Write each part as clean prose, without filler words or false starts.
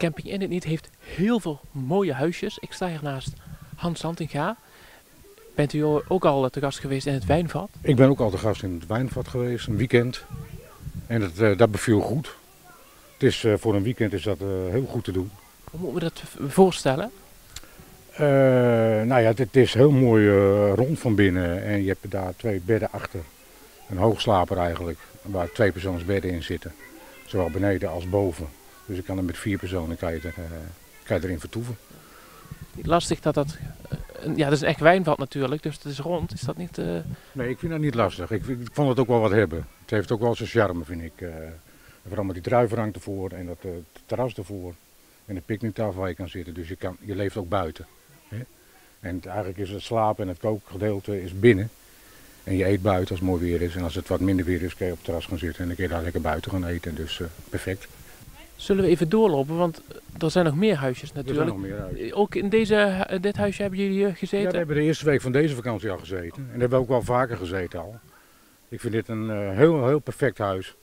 camping In het Niet heeft heel veel mooie huisjes. Ik sta hier naast Hans Santinga. Bent u ook al te gast geweest in het Wijnvat? Ik ben ook al te gast in het Wijnvat geweest, een weekend. En dat beviel goed. Het is, voor een weekend is dat heel goed te doen. Hoe moeten we dat voorstellen? Nou ja, het is heel mooi rond van binnen. En je hebt daar 2 bedden achter. Een hoogslaper eigenlijk, waar 2-persoonsbedden in zitten. Zowel beneden als boven. Dus je kan er met 4 personen kan je erin vertoeven. Lastig dat dat... Ja, dat is een echt wijnvat natuurlijk, dus het is rond. Is dat niet... Nee, ik vind dat niet lastig. Ik vond het ook wel wat hebben. Het heeft ook wel zijn charme, vind ik. Vooral met die druivenrank ervoor en dat terras ervoor. En de picknicktafel waar je kan zitten. Dus je leeft ook buiten. Hè? En eigenlijk is het slapen en het kookgedeelte is binnen. En je eet buiten als het mooi weer is. En als het wat minder weer is, kun je op het terras gaan zitten. En dan kun je daar lekker buiten gaan eten. Dus perfect. Zullen we even doorlopen, want er zijn nog meer huisjes natuurlijk. Er zijn nog meer huisjes. Ook in dit huisje hebben jullie gezeten? Ja, we hebben de eerste week van deze vakantie al gezeten. En daar hebben we ook wel vaker gezeten al. Ik vind dit een heel perfect huis.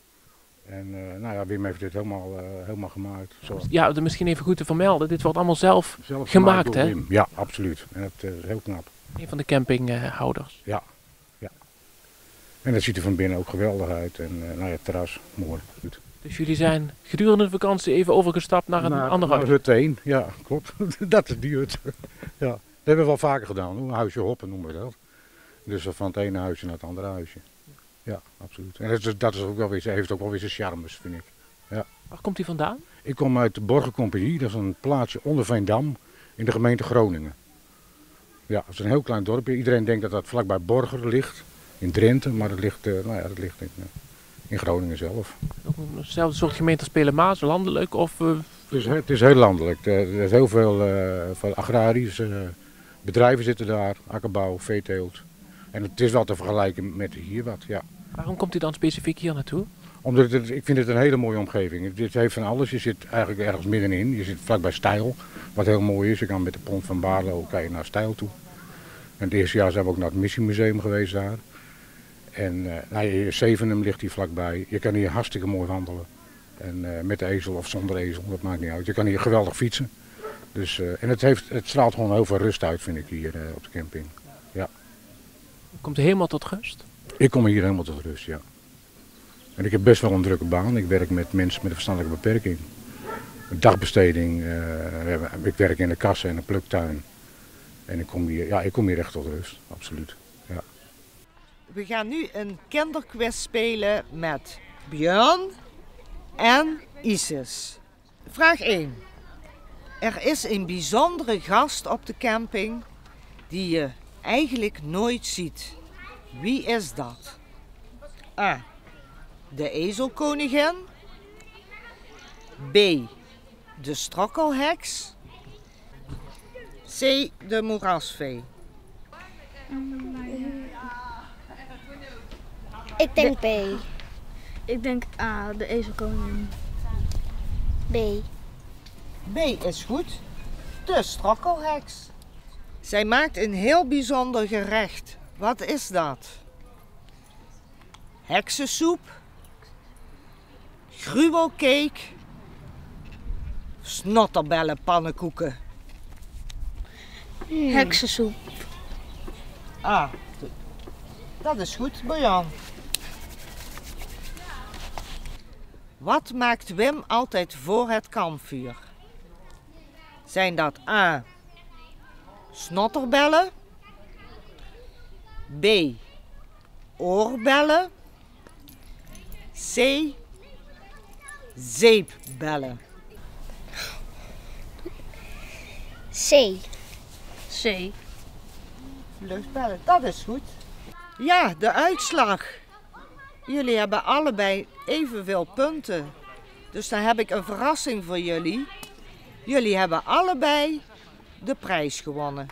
En nou ja, Wim heeft dit helemaal gemaakt. Zo. Ja, misschien even goed te vermelden. Dit wordt allemaal zelf gemaakt, hè? Wim. Ja, absoluut. En dat is heel knap. Een van de campinghouders. Ja. En dat ziet er van binnen ook geweldig uit. En nou ja, het terras, mooi. Goed. Dus jullie zijn gedurende de vakantie even overgestapt naar een ander huis? Naar hut 1, ja, klopt. Dat is die hut. Ja. Dat hebben we wel vaker gedaan, een huisje hoppen noemen we dat. Dus van het ene huisje naar het andere huisje. Ja, absoluut. En dat is ook wel weer, heeft ook wel weer zijn charmes, vind ik. Ja. Waar komt hij vandaan? Ik kom uit de Borgercompagnie, dat is een plaatsje onder Veendam in de gemeente Groningen. Ja, het is een heel klein dorpje. Iedereen denkt dat dat vlakbij Borger ligt, in Drenthe, maar dat ligt, dat ligt in Groningen zelf. Ook eenzelfde soort gemeente als Pelemaas, landelijk? Of, Het is heel landelijk. Er is heel veel agrarische bedrijven zitten daar, akkerbouw, veeteelt. En het is wel te vergelijken met hier wat, ja. Waarom komt u dan specifiek hier naartoe? Omdat ik vind het een hele mooie omgeving. Dit heeft van alles. Je zit eigenlijk ergens middenin. Je zit vlakbij Stijl, wat heel mooi is. Je kan met de pont van Baarlo naar Stijl toe. En het eerste jaar zijn we ook naar het Missiemuseum geweest daar. En Zevenum ligt hier vlakbij. Je kan hier hartstikke mooi wandelen. En met de ezel of zonder ezel, dat maakt niet uit. Je kan hier geweldig fietsen. Dus, en het straalt gewoon heel veel rust uit, vind ik, hier op de camping. Ja. Komt u helemaal tot rust? Ik kom hier helemaal tot rust, ja. En ik heb best wel een drukke baan. Ik werk met mensen met een verstandelijke beperking. Een dagbesteding. Ik werk in de kassen en een pluktuin. En ik kom hier echt tot rust, absoluut. Ja. We gaan nu een kinderquiz spelen met Björn en Isis. Vraag 1. Er is een bijzondere gast op de camping die je eigenlijk nooit ziet. Wie is dat? A. De ezelkoningin. B. De strokkelheks. C. De moerasvee. Ik denk B. Ik denk A, de ezelkoningin. B. B is goed. De strokkelheks. Zij maakt een heel bijzonder gerecht. Wat is dat? Heksensoep, gruwelcake, snotterbellenpannenkoeken. Heksensoep. Ah, dat is goed, Bojan. Wat maakt Wim altijd voor het kampvuur? Zijn dat A. snotterbellen, B. oorbellen, C. zeepbellen. C. C. Luchtbellen, dat is goed. Ja, de uitslag. Jullie hebben allebei evenveel punten. Dus dan heb ik een verrassing voor jullie. Jullie hebben allebei de prijs gewonnen.